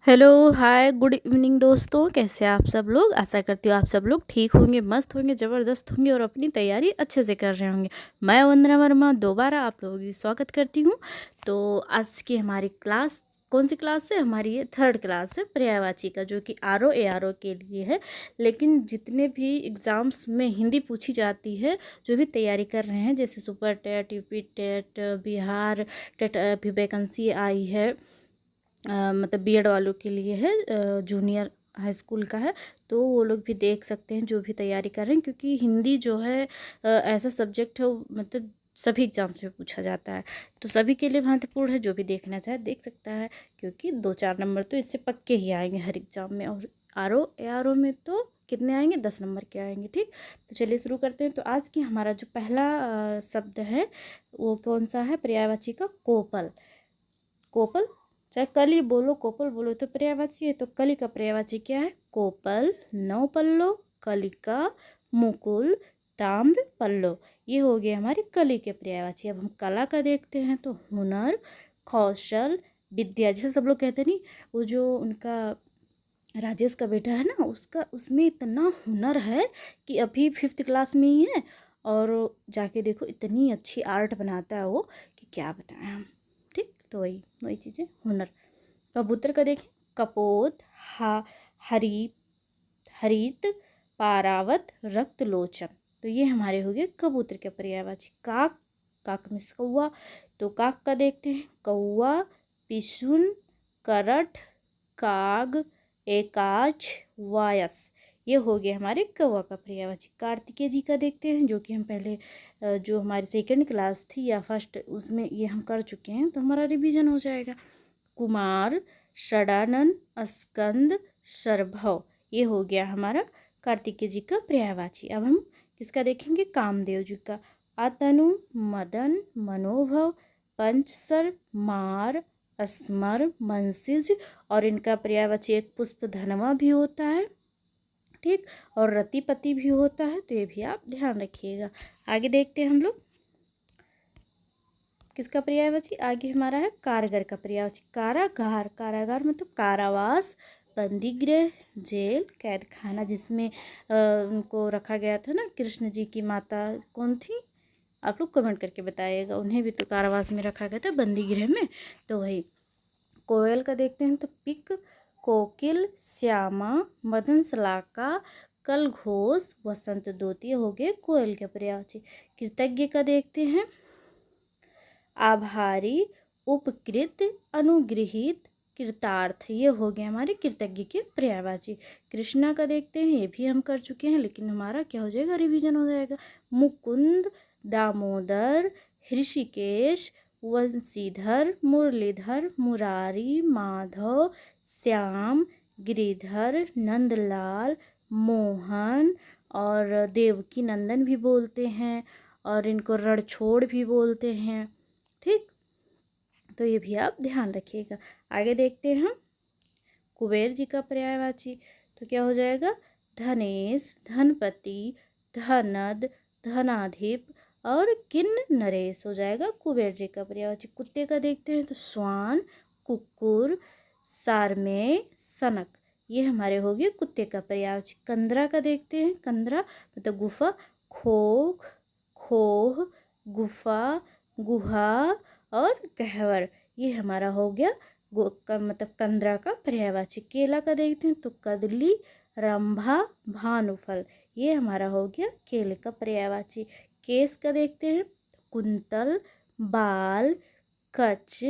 Hello, हाय, good evening दोस्तों। कैसे हैं आप सब लोग। आशा करती हूँ आप सब लोग ठीक होंगे, मस्त होंगे, ज़बरदस्त होंगे और अपनी तैयारी अच्छे से कर रहे होंगे। मैं वंदना वर्मा दोबारा आप लोगों की स्वागत करती हूँ। तो आज की हमारी क्लास कौन सी क्लास है हमारी? ये थर्ड क्लास है पर्यायवाची का, जो कि आर ए आर ओ के लिए है। लेकिन जितने भी एग्ज़ाम्स में हिंदी पूछी जाती है, जो भी तैयारी कर रहे हैं, जैसे super TET, UP TET, Bihar TET, अभी वैकेंसी आई है, मतलब बीएड वालों के लिए है, जूनियर हाई स्कूल का है। तो वो लोग भी देख सकते हैं जो भी तैयारी कर रहे हैं, क्योंकि हिंदी जो है ऐसा सब्जेक्ट है, मतलब सभी एग्जाम्स में पूछा जाता है। तो सभी के लिए महत्वपूर्ण है, जो भी देखना चाहे देख सकता है, क्योंकि 2-4 नंबर तो इससे पक्के ही आएंगे हर एग्ज़ाम में। और आर ओ में तो कितने आएंगे? 10 नंबर के आएंगे। ठीक, तो चलिए शुरू करते हैं। तो आज की हमारा जो पहला शब्द है वो कौन सा है? पर्यायवाची का कोपल। कोपल, चाहे कली बोलो कोपल बोलो, तो पर्यायवाची है। तो कली का पर्यायवाची क्या है? कोपल, नवपल्लो, कलिका, मुकुल, ताम्र पल्लो। ये हो गए हमारे कली के पर्यायवाची। अब हम कला का देखते हैं। तो हुनर, कौशल, विद्या। जैसे सब लोग कहते नहीं, वो जो उनका राजेश का बेटा है ना, उसका उसमें इतना हुनर है कि अभी 5th क्लास में ही है, और जाके देखो इतनी अच्छी आर्ट बनाता है वो कि क्या बताएं हम। ठीक, तो वही वही चीज़ें हुनर। कबूतर का देखें। कपोत, हरी, हरित, पारावत, रक्तलोचन। तो ये हमारे हो गए कबूतर के पर्यायवाची। काक, काक में कौवा। तो काक का देखते हैं। कौवा, पिशुन, करठ, काग, एकाच, वायस। ये हो गया हमारे कौवा का पर्यायवाची। कार्तिकेय जी का देखते हैं, जो कि हम पहले जो हमारी सेकंड क्लास थी या फर्स्ट, उसमें ये हम कर चुके हैं, तो हमारा रिवीजन हो जाएगा। कुमार, षडानन, स्कंद, शरभव। ये हो गया हमारा कार्तिकेय जी का पर्यायवाची। अब हम किसका देखेंगे? कामदेव जी का। अतनु, मदन, मनोभव, पंचसर, मार, स्मर, मंसिज। और इनका पर्यायवाची एक पुष्प धनवा भी होता है। ठीक, और रतिपति भी होता है। तो ये भी आप ध्यान रखिएगा। आगे देखते हैं हम लोग किसका पर्यायवाची। आगे हमारा है कारगर का पर्यायवाची। कारागार, कारागार मतलब कारावास, बंदीगृह, जेल, कैद खाना, जिसमें उनको रखा गया था ना। कृष्ण जी की माता कौन थी? आप लोग कमेंट करके बताइएगा। उन्हें भी तो कारावास में रखा गया था, बंदीगृह में। तो वही। कोयल का देखते हैं। तो पिक, कोकिल, श्यामा, मदन सलाका, कल घोष, वसंत दोती। हो गए कोयल के पर्यायवाची। कृतज्ञ का देखते हैं। आभारी, उपकृत, अनुगृहित, कृतार्थ। ये हो गए हमारे कृतज्ञ के पर्यायवाची। कृष्णा का देखते हैं। ये भी हम कर चुके हैं, लेकिन हमारा क्या हो जाएगा? रिवीजन हो जाएगा। मुकुंद, दामोदर, ऋषिकेश, वंशीधर, मुरलीधर, मुरारी, माधव, श्याम, गिरिधर, नंदलाल, मोहन, और देवकी नंदन भी बोलते हैं, और इनको रणछोड़ भी बोलते हैं। ठीक, तो ये भी आप ध्यान रखिएगा। आगे देखते हैं हम कुबेर जी का पर्यायवाची। तो क्या हो जाएगा? धनेश, धनपति, धनद, धनाधिप, और किन्न नरेश। हो जाएगा कुबेर जी का पर्यायवाची। कुत्ते का देखते हैं। तो स्वान, कुकुर, सारमेय, सनक। ये हमारे हो गए कुत्ते का पर्यायवाची। कंदरा का देखते हैं। कंदरा मतलब गुफा, खोख, खोह, गुफा, गुहा, और गहवर। ये हमारा हो गया मतलब कंदरा का पर्यायवाची। केला का देखते हैं। तो कदली, रंभा, भानुफल। ये हमारा हो गया केले का पर्यायवाची। केस का देखते हैं। कुंतल, बाल, कच,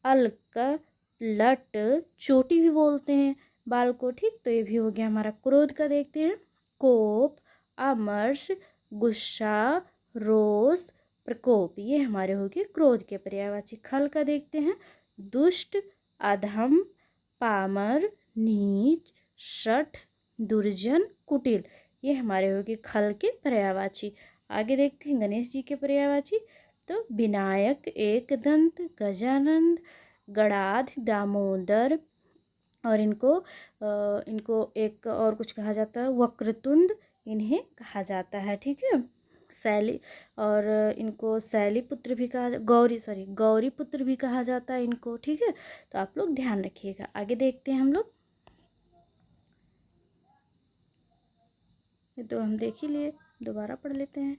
अलक, लट, चोटी भी बोलते हैं बाल को। ठीक, तो ये भी हो गया हमारा। क्रोध का देखते हैं। कोप, अमर्ष, गुस्सा, रोष, प्रकोप। ये हमारे हो गए क्रोध के पर्यायवाची। खल का देखते हैं। दुष्ट, अधम, पामर, नीच, शठ, दुर्जन, कुटिल। ये हमारे हो गए खल के पर्यायवाची। आगे देखते हैं गणेश जी के पर्यायवाची। तो विनायक, एकदंत, गजानंद, गणाध, दामोदर, और इनको एक और कुछ कहा जाता है, वक्रतुंड इन्हें कहा जाता है। ठीक है, शैली, और इनको शैली पुत्र भी कहा, गौरी पुत्र भी कहा जाता है इनको, ठीक है। तो आप लोग ध्यान रखिएगा। आगे देखते हैं हम लोग, ये तो हम देख ही लिए, दोबारा पढ़ लेते हैं।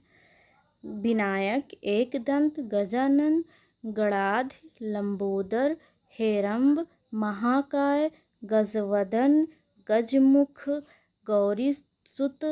विनायक, एकदंत, गजानन, गणाध, लंबोदर, हेरंब, महाकाय, गजवदन, गजमुख, गौरी सुत,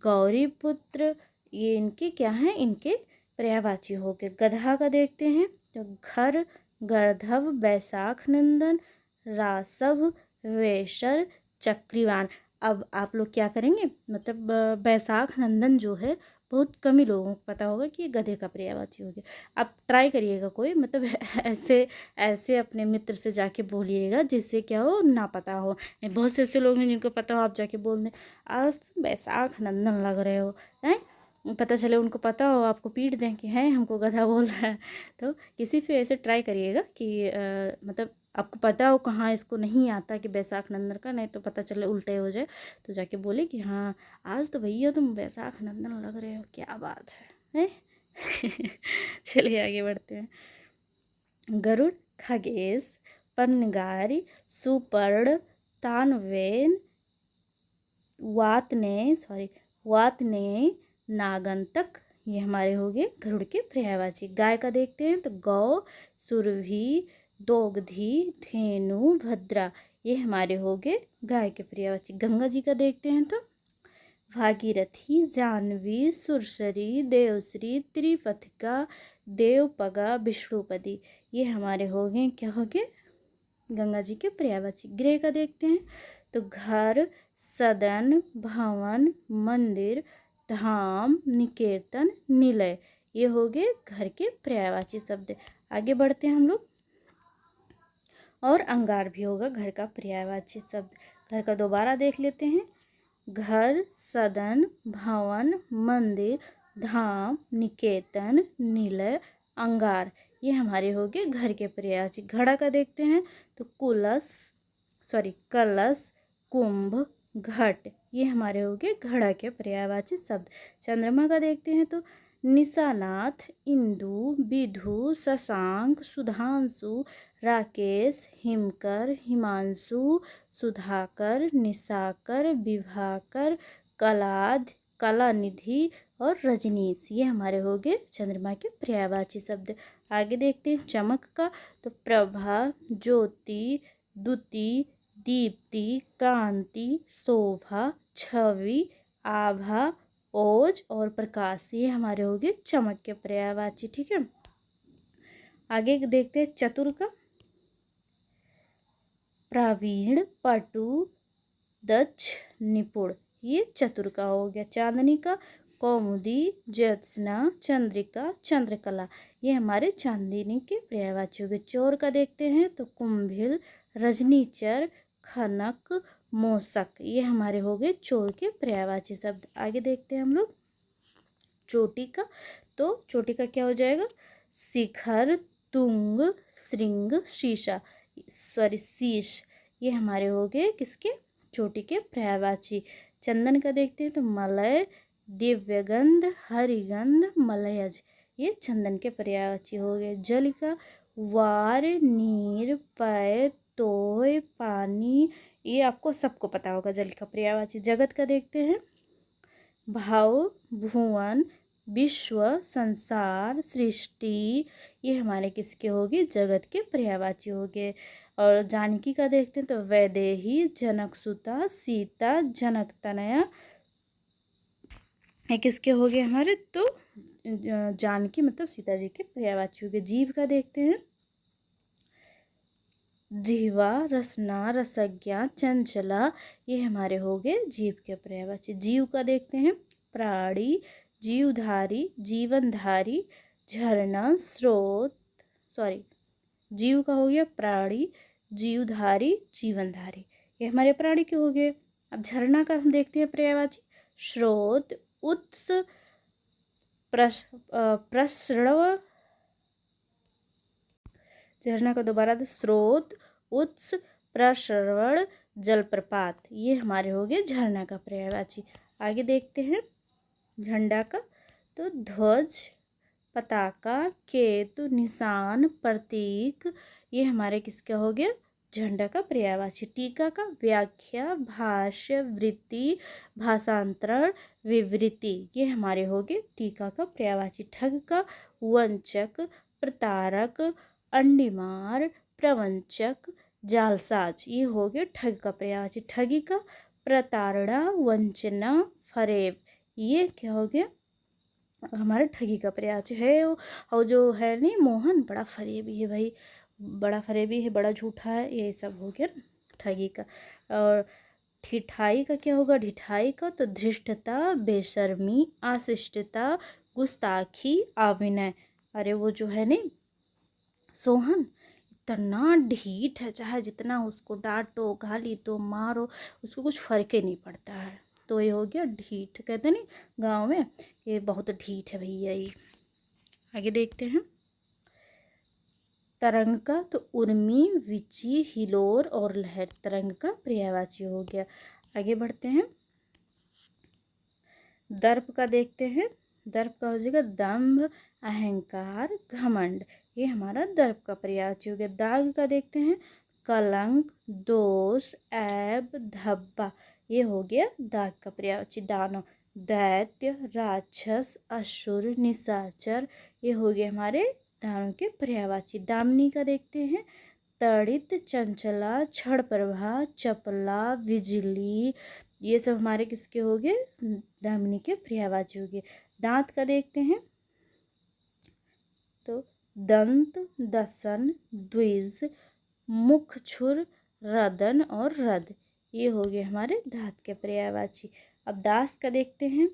गौरीपुत्र, ये इनके क्या हैं, इनके पर्यायवाची हो गए। गधा का देखते हैं तो घर, गर्धव, बैसाख नंदन, रासव, वेशर, चक्रीवान। अब आप लोग क्या करेंगे, मतलब बैसाख नंदन जो है बहुत कम ही लोगों को पता होगा कि ये गधे का पर्यायवाची हो गया। आप ट्राई करिएगा कोई, मतलब ऐसे ऐसे अपने मित्र से जाके बोलिएगा जिससे क्या हो, ना पता हो। बहुत से ऐसे लोग हैं जिनको पता हो, आप जाके बोल दें आज तुम बैसाख नंदन लग रहे हो, हैं, पता चले उनको पता हो, आपको पीट दें कि हैं हमको गधा बोल रहा है। तो किसी पे ऐसे ट्राई करिएगा कि मतलब आपको पता हो कहाँ इसको नहीं आता कि बैसाख नंदन का, नहीं तो पता चले उल्टे हो जाए, तो जाके बोले कि हाँ आज तो भैया तुम बैसाख नंदन लग रहे हो, क्या बात है। चलिए आगे बढ़ते हैं। गरुड़, खगेश, पन्नगारी, सुपर्ण, तानवेन, वातने, नागंतक, ये हमारे हो गए गरुड़ के पर्यायवाची। गाय का देखते हैं तो गौ, सुरभि, दोग्धी, धेनु, भद्रा, ये हमारे हो गए गाय के पर्यायवाची। गंगा जी का देखते हैं तो भागीरथी, जाह्नवी, सुरसरी, देवश्री, त्रिपथिका, देवपगा, विष्णुपदी, ये हमारे हो गए, क्या हो गए, गंगा जी के पर्यायवाची। गृह का देखते हैं तो घर, सदन, भवन, मंदिर, धाम, निकेतन, निलय, ये हो गए घर के पर्यायवाची शब्द। आगे बढ़ते हैं हम लोग, और अंगार भी होगा घर का पर्यायवाची शब्द। घर का दोबारा देख लेते हैं। घर, सदन, भवन, मंदिर, धाम, निकेतन, निलय, अंगार, ये हमारे हो गए घर के पर्यायवाची। घड़ा का देखते हैं तो कलश, कुंभ, घट, ये हमारे हो गए घड़ा के पर्यायवाची शब्द। चंद्रमा का देखते हैं तो निशानाथ, इंदु, विधु, शशांक, सुधांशु, राकेश, हिमकर, हिमांशु, सुधाकर, निशाकर, विभाकर, कलाद, कलानिधि और रजनीश, ये हमारे हो गए चंद्रमा के पर्यायवाची शब्द। आगे देखते हैं चमक का तो प्रभा, ज्योति, द्युति, दीप्ति, कांति, शोभा, छवि, आभा, ओज और प्रकाश, ये हमारे हो गए चमक के पर्यायवाची, ठीक है। आगे देखते हैं चतुर का, प्रवीण, पटु, दक्ष, निपुण, ये चतुर का हो गया। चांदनी का कौमुदी, ज्योत्सना, चंद्रिका, चंद्रकला, ये हमारे चांदनी के पर्यायवाची हो गए। चोर का देखते हैं तो कुंभिल, रजनीचर, खनक, मोसक, ये हमारे हो गए चोर के पर्यायवाची शब्द। आगे देखते हैं हम लोग चोटी का, तो चोटी का क्या हो जाएगा, शिखर, तुंग, श्रृंग, शीश, ये हमारे हो गए किसके, चोटी के पर्यायवाची। चंदन का देखते हैं तो मलय, दिव्यगंध, हरिगंध, मलयज, ये चंदन के पर्यायवाची हो गए। जल का वार, नीर, पय, तोय, पानी, ये आपको सबको पता होगा जल का पर्यायवाची। जगत का देखते हैं भाव, भुवन, विश्व, संसार, सृष्टि, ये हमारे किसके होगी, जगत के पर्यायवाची हो गए। और जानकी का देखते हैं तो वैदेही, जनकसुता, सीता, जनक तनया, ये किसके हो गए हमारे, तो जानकी मतलब सीता जी के पर्यायवाची हो गए। जीव का देखते हैं जिह्वा, रसना, रसज्ञा, चंचला, ये हमारे हो गए जीव के पर्यायवाची। जीव का देखते हैं प्राणी, जीवधारी, जीवनधारी, झरना, स्रोत, जीव का हो गया प्राणी, जीवधारी, जीवनधारी, ये हमारे प्राणी के हो गए। अब झरना का हम देखते हैं पर्यायवाची स्रोत, उत्स, प्रस्रव, झरना का दोबारा तो स्रोत, उत्स, प्रस्रवण, जलप्रपात, ये हमारे हो गए झरना का पर्यायवाची। आगे देखते हैं झंडा का तो ध्वज, पताका, केतु, निशान, प्रतीक, ये हमारे किसका हो गया, झंडा का पर्यायवाची। टीका का व्याख्या, भाष्य, वृत्ति, भाषांतरण, विवृति, ये हमारे हो गए टीका का पर्यायवाची। ठग का वंचक, प्रतारक, अंडीमार, प्रवंचक, जालसाज, ये हो गया ठग का पर्यायवाची। ठगी का प्रताड़ना, वंचना, फरेब, ये क्या हो गया हमारा ठगी का पर्यायवाची है। और जो है नहीं मोहन, बड़ा फरेबी है भाई, बड़ा फरेबी है, बड़ा झूठा है, ये सब हो गया ठगी का। और ठिठाई का क्या होगा, ढिठाई का तो धृष्टता, बेशर्मी, अशिष्टता, गुस्ताखी, अविनय। अरे वो जो है नहीं सोहन इतना ढीठ है, चाहे जितना उसको डांटो, गाली दो, मारो, उसको कुछ फर्क ही नहीं पड़ता है। तो ये हो गया ढीठ, कहते नहीं गांव में ये बहुत ढीठ है भैया ये। आगे देखते हैं। तरंग का तो उर्मी, विची, हिलोर और लहर, तरंग का पर्यायवाची हो गया। आगे बढ़ते हैं। दर्प का देखते हैं। दर्प का हो जाएगा दंभ, अहंकार, घमंड, ये हमारा दर्प का पर्यायवाची हो गया। दाग का देखते हैं। कलंक, दोष, ऐब, धब्बा, ये हो गया दाग का पर्यायवाची। दानव, दैत्य, राक्षस, असुर, निशाचर, ये हो गए हमारे दानव के पर्यायवाची। दामिनी का देखते हैं। तड़ित, चंचला, क्षण प्रभा, चपला, बिजली, ये सब हमारे किसके हो गए दामिनी के पर्यायवाची हो गए। दांत का देखते हैं तो दंत, दसन, द्विज, मुख, छुर, रदन और रद, ये हो गए हमारे दांत के पर्यायवाची। अब दास का देखते हैं।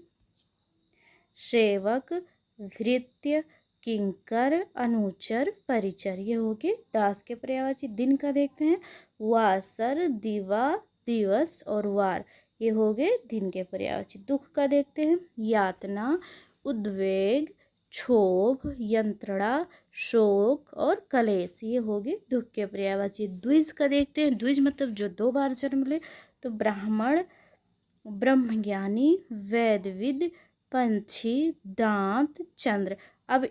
सेवक, भृत्य, किंकर, अनुचर, परिचर, ये हो गए दास के पर्यायवाची। दिन का देखते हैं। वासर, दिवा, दिवस और वार, ये हो गए दिन के पर्यायवाची। दुख का देखते हैं। यातना, उद्वेग, क्षोभ, यंत्रणा, शोक और कलेश, ये हो गए दुख के पर्यायवाची। द्विज का देखते हैं। द्विज मतलब जो 2 बार जन्म ले, तो ब्राह्मण, ब्रह्मज्ञानी, वेदविद, पंछी, दांत, चंद्र। अब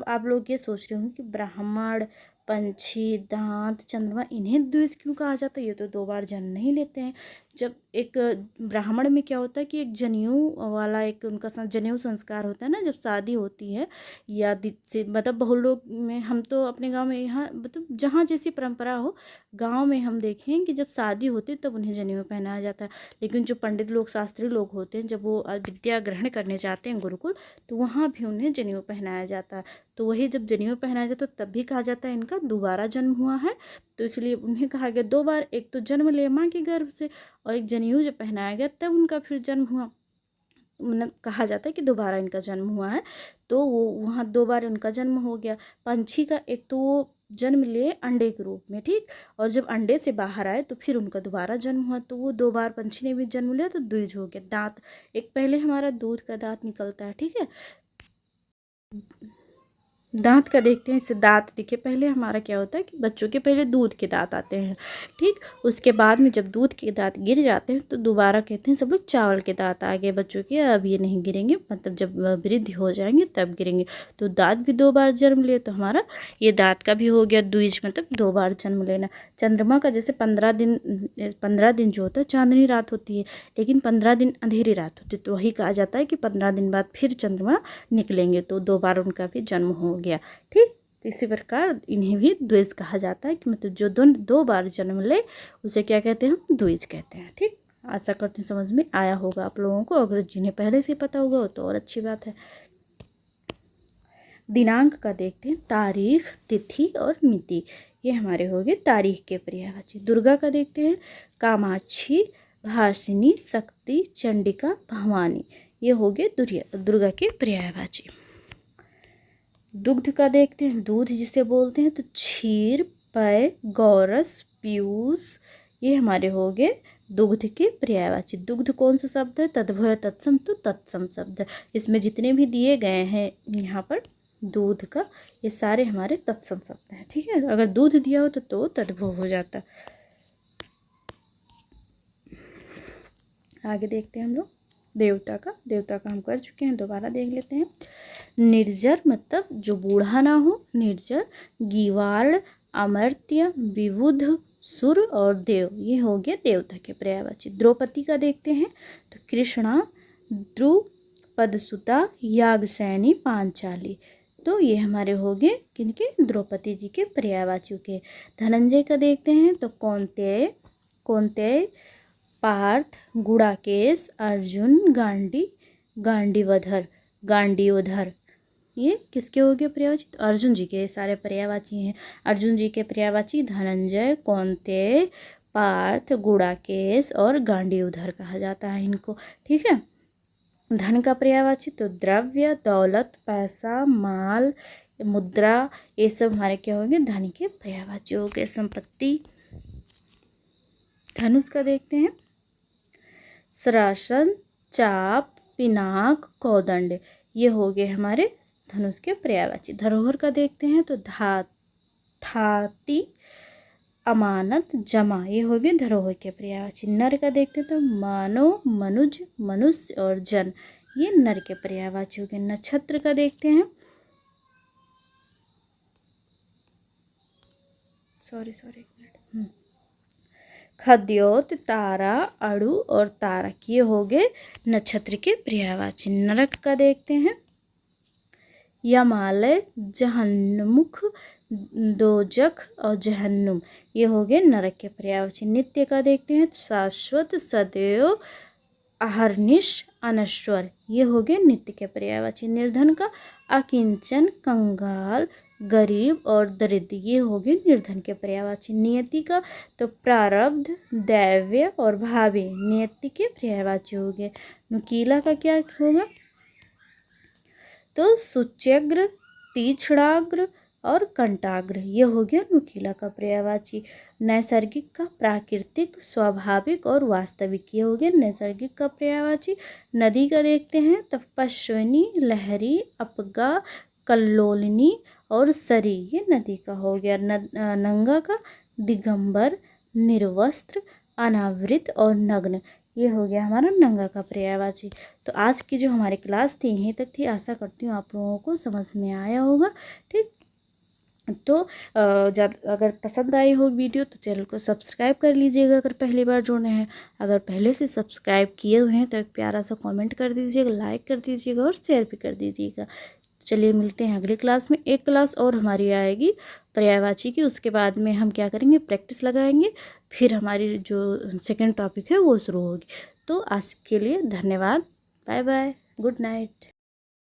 आप लोग ये सोच रहे होंगे कि ब्राह्मण, पंछी, दांत, चंद्रमा, इन्हें द्विज क्यों कहा जाता है, ये तो 2 बार जन्म नहीं लेते हैं। जब एक ब्राह्मण में क्या होता है कि एक जनेऊ वाला एक उनका जनेऊ संस्कार होता है ना, जब शादी होती है या मतलब बहुत लोग में, हम तो अपने गांव में यहाँ मतलब जहाँ जैसी परंपरा हो, गांव में हम देखें कि जब शादी होती है तब उन्हें जनेऊ पहनाया जाता है। लेकिन जो पंडित लोग, शास्त्री लोग होते हैं, जब वो विद्या ग्रहण करने जाते हैं गुरुकुल, तो वहाँ भी उन्हें जनेऊ पहनाया जाता है। तो वही जब जनेऊ पहनाया जाता है तब भी कहा जाता है इनका दोबारा जन्म हुआ है, तो इसलिए उन्हें कहा गया 2 बार, एक तो जन्म ले माँ के गर्भ से, और एक जनेऊ जब पहनाया गया तब उनका फिर जन्म हुआ, मतलब कहा जाता है कि दोबारा इनका जन्म हुआ है। तो वो वहाँ 2 बार उनका जन्म हो गया। पंछी का एक तो वो जन्म लिए अंडे के रूप में, ठीक, और जब अंडे से बाहर आए तो फिर उनका दोबारा जन्म हुआ, तो वो 2 बार पंछी ने भी जन्म लिया, तो द्विज हो गया। दांत, एक पहले हमारा दूध का दांत निकलता है, ठीक है, दांत का देखते हैं। इससे दांत देखिए, पहले हमारा क्या होता है कि बच्चों के पहले दूध के दांत आते हैं, ठीक, उसके बाद में जब दूध के दांत गिर जाते हैं तो दोबारा कहते हैं सब लोग चावल के दांत आ गए बच्चों के, अब ये नहीं गिरेंगे, मतलब जब वृद्धि हो जाएंगे तब गिरेंगे। तो दांत भी 2 बार जन्म लिए, तो हमारा ये दांत का भी हो गया द्विज, मतलब 2 बार जन्म लेना। चंद्रमा का जैसे 15 दिन जो होता है चांदनी रात होती है, लेकिन 15 दिन अंधेरी रात होती है, तो वही कहा जाता है कि 15 दिन बाद फिर चंद्रमा निकलेंगे, तो 2 बार उनका भी जन्म हो गया, ठीक। इसी प्रकार इन्हें भी द्विज कहा जाता है कि मतलब जो 2 बार जन्म ले उसे क्या कहते हैं, हम द्विज कहते हैं, ठीक। आशा करती हूँ समझ में आया होगा आप लोगों को, अगर जिन्हें पहले से पता होगा तो और अच्छी बात है। दिनांक का देखते हैं। तारीख, तिथि और मिति, ये हमारे हो गए तारीख के पर्यायवाची। दुर्गा का देखते हैं। कामाक्षी, भासिनी, शक्ति, चंडिका, भवानी, ये हो गए दुर्गा के पर्यायवाची। दुग्ध का देखते हैं। दूध जिसे बोलते हैं तो क्षीर, पय, गौरस, पीयूष, ये हमारे हो गए दुग्ध के पर्यायवाची। दुग्ध कौन सा शब्द है, तद्भव तत्सम, तो तत्सम शब्द है। इसमें जितने भी दिए गए हैं यहाँ पर दूध का, ये सारे हमारे तत्सम शब्द हैं, ठीक है। अगर दूध दिया हो तो तद्भव हो जाता। आगे देखते हैं हम लोग। देवता का हम कर चुके हैं, दोबारा देख लेते हैं। निर्जर मतलब जो बूढ़ा ना हो, निर्जर। गीवार्ण, अमर्त्य, विबुध, सुर और देव, ये हो गए देवता के पर्यायवाची। द्रौपदी का देखते हैं तो कृष्णा, द्रुपदसुता, याज्ञसेनी, पांचाली, तो ये हमारे हो गए किनके, द्रौपदी जी के पर्यायवाचियों के। धनंजय का देखते हैं तो कौन्तेय, पार्थ, गुड़ाकेश, अर्जुन, गांडीवधर, ये किसके हो गए पर्यायवाची, तो अर्जुन जी के सारे पर्यायवाची हैं। अर्जुन जी के पर्यायवाची धनंजय, कौन्तेय, पार्थ, गुड़ाकेश और गांडीवधर कहा जाता है इनको। ठीक है। धन का पर्यायवाची तो द्रव्य, दौलत, पैसा, माल, मुद्रा, ये सब हमारे क्या हो गए, धन के पर्यायवाची हो गए। संपत्ति। धनुष का देखते हैं, सरासन, चाप, पिनाक, कौदंड, ये हो गए हमारे धनुष के पर्यायवाची। धरोहर का देखते हैं तो थाती, अमानत, जमा, ये हो गए धरोहर के पर्यायवाची। नर का देखते हैं तो मानव, मनुज, मनुष्य और जन, ये नर के पर्यायवाची हो गए। नक्षत्र का देखते हैं, एक मिनट, खद्योत, तारा, अड़ु और तारक, ये हो गए नक्षत्र के पर्यायवाची। नरक का देखते हैं, यमालय, जहन्मुख, दोजख और जहन्नुम, ये हो गए नरक के पर्यायवाची। नित्य का देखते हैं, शाश्वत, सदैव, अहर्निश, अनश्वर, ये हो गए नित्य के पर्यायवाची। निर्धन का अकिंचन, कंगाल, गरीब और दरिद्र, ये हो गए निर्धन के पर्यायवाची। नियति का तो प्रारब्ध, दैव्य और भावी, नियति के पर्यायवाची हो गए। नुकीला का क्या होगा, तो सुच्यग्र, तीक्ष्णाग्र और कंटाग्र, ये हो गया नुकीला का पर्यायवाची। नैसर्गिक का प्राकृतिक, स्वाभाविक और वास्तविक, ये हो गया नैसर्गिक का पर्यायवाची। नदी का देखते हैं तो पश्विनी, लहरी, अपगा, कल्लोलिनी और सरी, ये नदी का हो गया। नंगा का दिगंबर, निर्वस्त्र, अनावृत और नग्न, ये हो गया हमारा नंगा का पर्यायवाची। तो आज की जो हमारी क्लास थी यहीं तक थी। आशा करती हूँ आप लोगों को समझ में आया होगा। ठीक, तो अगर पसंद आई हो वीडियो तो चैनल को सब्सक्राइब कर लीजिएगा अगर पहली बार जुड़े हैं। अगर पहले से सब्सक्राइब किए हुए हैं तो एक प्यारा सा कमेंट कर दीजिएगा, लाइक कर दीजिएगा और शेयर भी कर दीजिएगा। चलिए मिलते हैं अगली क्लास में। एक क्लास और हमारी आएगी पर्यायवाची की, उसके बाद में हम क्या करेंगे, प्रैक्टिस लगाएंगे, फिर हमारी जो सेकंड टॉपिक है वो शुरू होगी। तो आज के लिए धन्यवाद, बाय बाय, गुड नाइट।